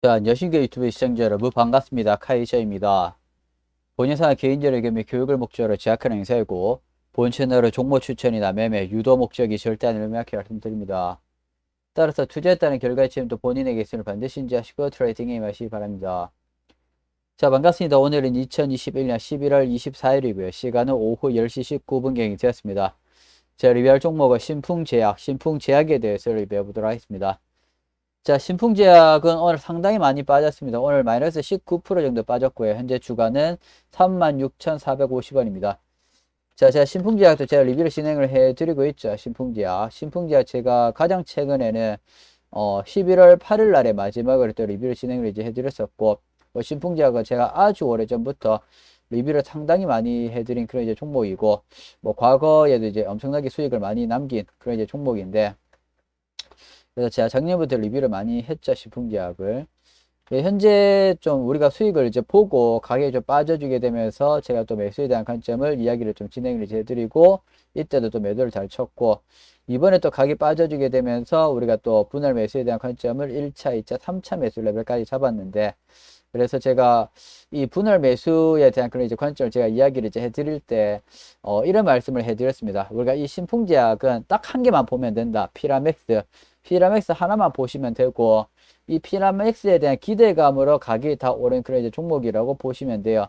자, 안녕하십니까 유튜브 시청자 여러분 반갑습니다. 카이샤입니다. 본회사는 개인적인 겸 교육을 목적으로 제작하는 행사이고 본 채널의 종목 추천이나 매매, 유도 목적이 절대 아니라고 말씀드립니다. 따라서 투자했다는 결과의 책임도 본인에게 있음을 반드시 인지하시고 트레이딩에 임하시기 바랍니다. 자, 반갑습니다. 오늘은 2021년 11월 24일이고요. 시간은 오후 10시 19분경이 되었습니다. 제가 리뷰할 종목은 신풍제약에 대해서 리뷰해 보도록 하겠습니다. 자, 신풍제약은 오늘 상당히 많이 빠졌습니다. 오늘 마이너스 19% 정도 빠졌고요. 현재 주가는 36,450원입니다. 자, 제가 신풍제약도 제가 리뷰를 진행을 해드리고 있죠. 신풍제약 제가 가장 최근에는 11월 8일 날에 마지막으로 또 리뷰를 진행을 이제 해드렸었고, 신풍제약은 제가 아주 오래전부터 리뷰를 상당히 많이 해드린 그런 이제 종목이고, 과거에도 이제 엄청나게 수익을 많이 남긴 그런 이제 종목인데, 그래서 제가 작년부터 리뷰를 많이 했죠, 신풍제약을. 현재 좀 우리가 수익을 이제 보고 가격이 좀 빠져주게 되면서 제가 또 매수에 대한 관점을 이야기를 좀 진행을 이제 해드리고, 이때도 또 매도를 잘 쳤고, 이번에 또 가격이 빠져주게 되면서 우리가 또 분할 매수에 대한 관점을 1차, 2차, 3차 매수 레벨까지 잡았는데, 그래서 제가 이 분할 매수에 대한 그런 이제 관점을 제가 이야기를 이제 해드릴 때, 이런 말씀을 해드렸습니다. 우리가 이 신풍제약은 딱 한 개만 보면 된다. 피라맥스 하나만 보시면 되고, 이 피라맥스에 대한 기대감으로 가격이 다 오른 그런 이제 종목이라고 보시면 돼요.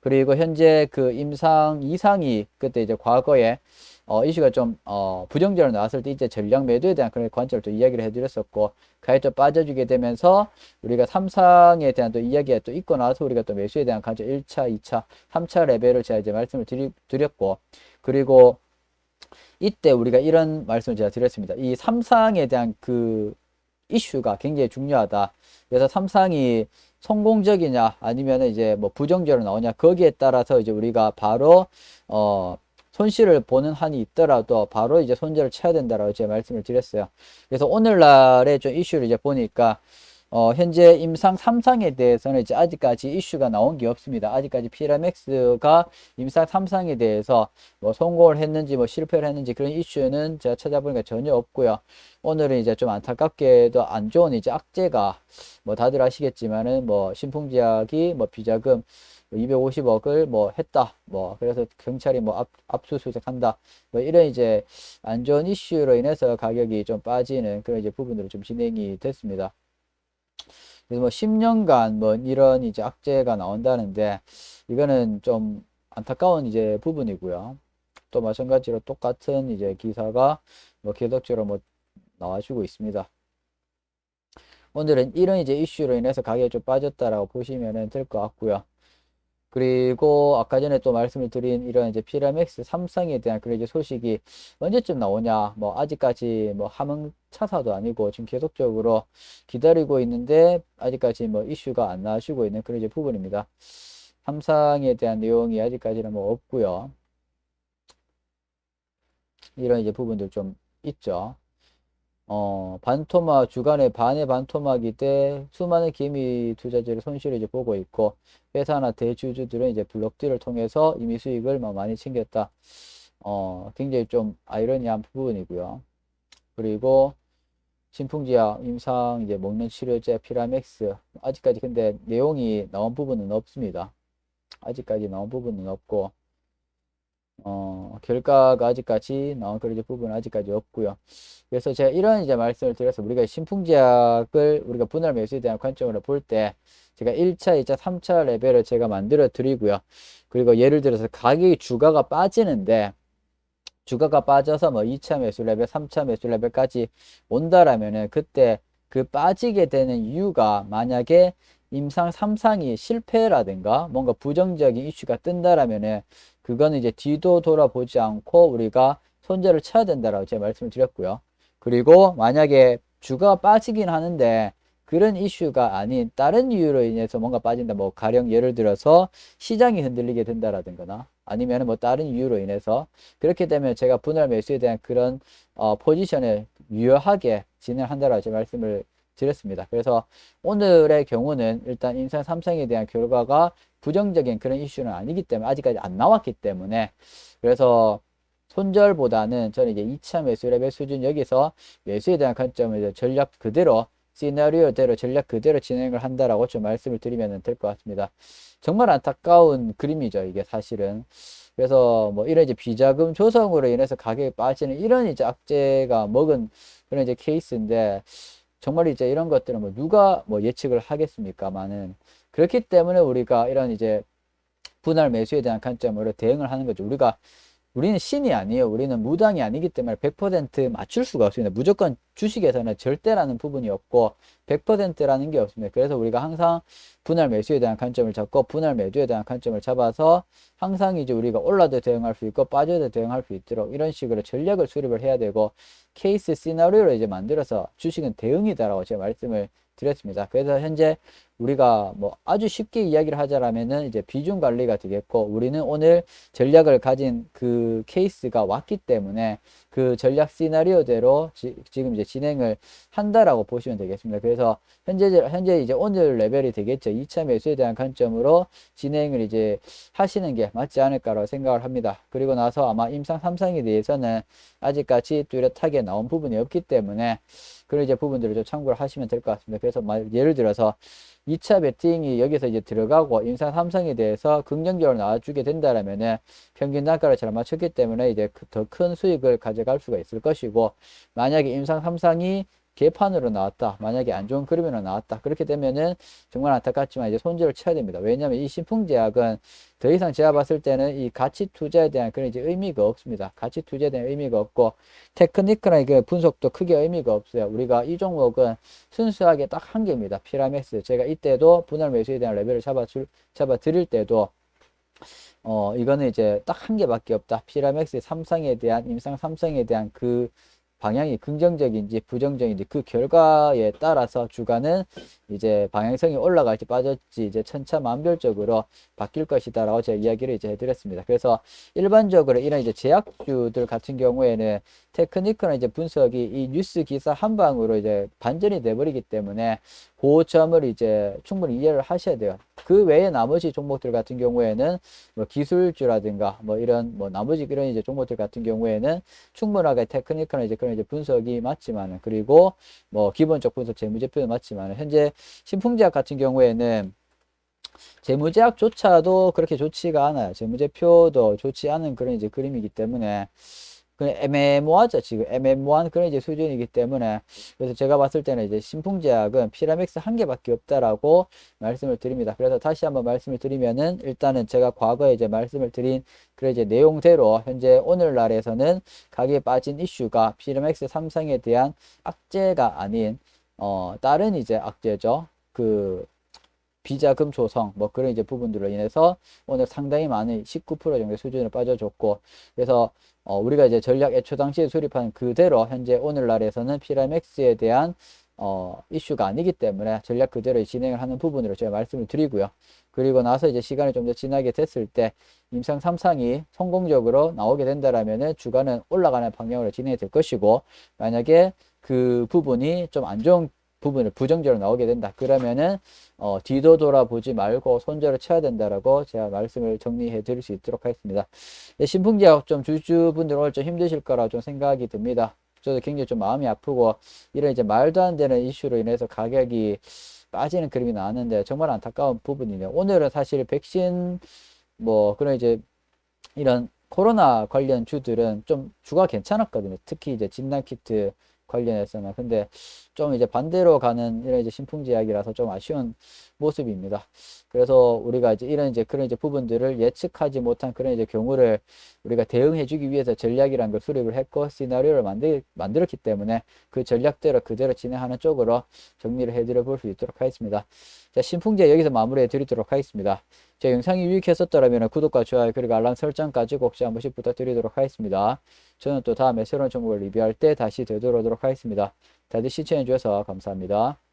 그리고 현재 그 임상 이상이 그때 이제 과거에 이슈가 좀 부정적으로 나왔을 때 이제 전략 매도에 대한 그런 관점을 또 이야기를 해드렸었고, 가격이 또 빠져주게 되면서 우리가 삼상에 대한 또 이야기가 또 있고 나서 우리가 또 매수에 대한 관점 1차, 2차, 3차 레벨을 제가 이제 말씀을 드렸고, 그리고 이때 우리가 이런 말씀을 제가 드렸습니다. 이 삼상에 대한 그 이슈가 굉장히 중요하다. 그래서 삼상이 성공적이냐 아니면 이제 뭐 부정적으로 나오냐 거기에 따라서 이제 우리가 바로 손실을 보는 한이 있더라도 바로 이제 손절을 쳐야 된다라고 제가 말씀을 드렸어요. 그래서 오늘날의 좀 이슈를 이제 보니까 현재 임상 3상에 대해서는 이제 아직까지 이슈가 나온 게 없습니다. 아직까지 피라맥스가 임상 3상에 대해서 뭐 성공을 했는지 뭐 실패를 했는지 그런 이슈는 제가 찾아보니까 전혀 없고요. 오늘은 이제 좀 안타깝게도 안 좋은 이제 악재가 뭐 다들 아시겠지만은 뭐 신풍제약이 뭐 비자금 250억을 뭐 했다. 뭐 그래서 경찰이 뭐 압수수색한다. 뭐 이런 이제 안 좋은 이슈로 인해서 가격이 좀 빠지는 그런 이제 부분으로 좀 진행이 됐습니다. 그래서 뭐 10년간 뭐 이런 이제 악재가 나온다는데 이거는 좀 안타까운 이제 부분이고요. 또 마찬가지로 똑같은 이제 기사가 뭐 계속적으로 뭐 나와주고 있습니다. 오늘은 이런 이제 이슈로 인해서 가격이 좀 빠졌다라고 보시면 될 것 같고요. 그리고 아까 전에 또 말씀을 드린 이런 이제 피라맥스 삼성에 대한 그런 이제 소식이 언제쯤 나오냐, 뭐 아직까지 뭐 하명차사도 아니고 지금 계속적으로 기다리고 있는데 아직까지 뭐 이슈가 안 나와주고 있는 그런 이제 부분입니다. 삼성에 대한 내용이 아직까지는 뭐 없고요. 이런 이제 부분들 좀 있죠. 반토막 주간에 반의 반토막이 돼 수많은 개미 투자자들의 손실을 이제 보고 있고, 회사나 대주주들은 이제 블록들을 통해서 이미 수익을 많이 챙겼다. 굉장히 좀 아이러니한 부분이고요. 그리고 신풍제약, 임상 이제 먹는 치료제 피라맥스 아직까지 근데 내용이 나온 부분은 없습니다. 아직까지 나온 부분은 없고, 결과가 아직까지 나온 그런 부분은 아직까지 없고요. 그래서 제가 이런 이제 말씀을 드려서 우리가 신풍제약을 우리가 분할 매수에 대한 관점으로 볼 때 제가 1차, 2차, 3차 레벨을 제가 만들어 드리고요. 그리고 예를 들어서 가격이 주가가 빠지는데 주가가 빠져서 뭐 2차 매수 레벨, 3차 매수 레벨까지 온다라면은 그때 그 빠지게 되는 이유가 만약에 임상 3상이 실패라든가 뭔가 부정적인 이슈가 뜬다라면은 그거는 이제 뒤도 돌아보지 않고 우리가 손절을 쳐야 된다라고 제가 말씀을 드렸고요. 그리고 만약에 주가가 빠지긴 하는데 그런 이슈가 아닌 다른 이유로 인해서 뭔가 빠진다. 뭐 가령 예를 들어서 시장이 흔들리게 된다라든가 아니면 뭐 다른 이유로 인해서 그렇게 되면 제가 분할 매수에 대한 그런 포지션을 유효하게 진행한다라고 제가 말씀을 드렸습니다. 그래서 오늘의 경우는 일단 인상 삼성에 대한 결과가 부정적인 그런 이슈는 아니기 때문에 아직까지 안 나왔기 때문에 그래서 손절보다는 저는 이제 2차 매수 레벨 수준 여기서 매수에 대한 관점을 이제 전략 그대로 시나리오대로 전략 그대로 진행을 한다라고 좀 말씀을 드리면 될 것 같습니다. 정말 안타까운 그림이죠, 이게 사실은. 그래서 뭐 이런 이제 비자금 조성으로 인해서 가격이 빠지는 이런 이제 악재가 먹은 그런 이제 케이스인데, 정말 이제 이런 것들은 뭐 누가 뭐 예측을 하겠습니까만은, 그렇기 때문에 우리가 이런 이제 분할 매수에 대한 관점으로 대응을 하는 거죠. 우리는 신이 아니에요. 우리는 무당이 아니기 때문에 100% 맞출 수가 없습니다. 무조건 주식에서는 절대라는 부분이 없고 100%라는 게 없습니다. 그래서 우리가 항상 분할 매수에 대한 관점을 잡고 분할 매도에 대한 관점을 잡아서 항상 이제 우리가 올라도 대응할 수 있고 빠져도 대응할 수 있도록 이런 식으로 전략을 수립을 해야 되고, 케이스 시나리오를 이제 만들어서 주식은 대응이다라고 제가 말씀을 드렸습니다. 그래서 현재 우리가 뭐 아주 쉽게 이야기를 하자라면은 이제 비중 관리가 되겠고, 우리는 오늘 전략을 가진 그 케이스가 왔기 때문에 그 전략 시나리오대로 지금 이제 진행을 한다라고 보시면 되겠습니다. 그래서 현재 이제 오늘 레벨이 되겠죠. 2차 매수에 대한 관점으로 진행을 이제 하시는 게 맞지 않을까라고 생각을 합니다. 그리고 나서 아마 임상 3상에 대해서는 아직까지 뚜렷하게 나온 부분이 없기 때문에 그런 이제 부분들을 좀 참고를 하시면 될 것 같습니다. 그래서 예를 들어서 2차 베팅이 여기서 이제 들어가고 임상 3상에 대해서 긍정적으로 나와주게 된다라면은 평균 단가를 잘 맞췄기 때문에 이제 더 큰 수익을 가져갈 수가 있을 것이고, 만약에 임상 3상이 개판으로 나왔다, 만약에 안 좋은 그림으로 나왔다, 그렇게 되면은 정말 안타깝지만 이제 손절을 쳐야 됩니다. 왜냐하면 이 신풍제약은 더 이상 제가 봤을 때는 이 가치 투자에 대한 그런 이제 의미가 없습니다. 가치 투자에 대한 의미가 없고 테크니컬한 그 분석도 크게 의미가 없어요. 우리가 이 종목은 순수하게 딱 한 개입니다. 피라맥스. 제가 이때도 분할 매수에 대한 레벨을 잡아 드릴 때도 이거는 이제 딱 한 개밖에 없다. 피라맥스 3상에 대한 임상 3상에 대한 그 방향이 긍정적인지 부정적인지 그 결과에 따라서 주가는 이제 방향성이 올라갈지 빠질지 이제 천차만별적으로 바뀔 것이다라고 제가 이야기를 이제 해드렸습니다. 그래서 일반적으로 이런 이제 제약주들 같은 경우에는 테크니컬한 이제 분석이 이 뉴스 기사 한 방으로 이제 반전이 돼버리기 때문에 그 점을 이제 충분히 이해를 하셔야 돼요. 그 외에 나머지 종목들 같은 경우에는 뭐 기술주라든가 뭐 이런 뭐 나머지 이런 이제 종목들 같은 경우에는 충분하게 테크니컬한 이제 그런 이제 분석이 맞지만은, 그리고 뭐 기본적 분석 재무제표도 맞지만은, 현재 신풍제약 같은 경우에는 재무제약조차도 그렇게 좋지가 않아요. 재무제표도 좋지 않은 그런 이제 그림이기 때문에 그냥 애매모호하죠. 지금 애매모호한 그런 이제 수준이기 때문에, 그래서 제가 봤을 때는 이제 신풍제약은 피라맥스 한 개밖에 없다라고 말씀을 드립니다. 그래서 다시 한번 말씀을 드리면은, 일단은 제가 과거에 이제 말씀을 드린 그런 이제 내용대로 현재 오늘날에서는 가격에 빠진 이슈가 피라맥스 3상에 대한 악재가 아닌 다른 이제 악재죠. 그 비자금 조성 뭐 그런 이제 부분들로 인해서 오늘 상당히 많은 19% 정도 수준으로 빠져줬고, 그래서 우리가 이제 전략 애초 당시에 수립한 그대로 현재 오늘날에서는 피라맥스에 대한 이슈가 아니기 때문에 전략 그대로 진행을 하는 부분으로 제가 말씀을 드리고요. 그리고 나서 이제 시간이 좀 더 지나게 됐을 때 임상 3상이 성공적으로 나오게 된다라면은 주가는 올라가는 방향으로 진행이 될 것이고, 만약에 그 부분이 좀 안 좋은 부분을 부정적으로 나오게 된다, 그러면은 뒤도 돌아보지 말고 손절을 쳐야 된다라고 제가 말씀을 정리해 드릴 수 있도록 하겠습니다. 네, 신풍제약 좀 주주분들 오늘 좀 힘드실 거라 좀 생각이 듭니다. 저도 굉장히 좀 마음이 아프고, 이런 이제 말도 안 되는 이슈로 인해서 가격이 빠지는 그림이 나왔는데 정말 안타까운 부분이네요. 오늘은 사실 백신 뭐 그런 이제 이런 코로나 관련 주들은 좀 주가 괜찮았거든요. 특히 이제 진단키트 관련해서는. 근데 좀 이제 반대로 가는 이런 이제 신풍제약이라서 좀 아쉬운 모습입니다. 그래서 우리가 이제 이런 이제 그런 이제 부분들을 예측하지 못한 그런 이제 경우를 우리가 대응해 주기 위해서 전략이라는 걸 수립을 했고 시나리오를 만들었기 때문에 그 전략대로 그대로 진행하는 쪽으로 정리를 해드려 볼 수 있도록 하겠습니다. 자, 신풍제 여기서 마무리해 드리도록 하겠습니다. 제 영상이 유익했었더라면 구독과 좋아요 그리고 알람 설정까지 꼭 한 번씩 부탁드리도록 하겠습니다. 저는 또 다음에 새로운 정보를 리뷰할 때 다시 되돌아오도록 하겠습니다. 다들 시청해 주셔서 감사합니다.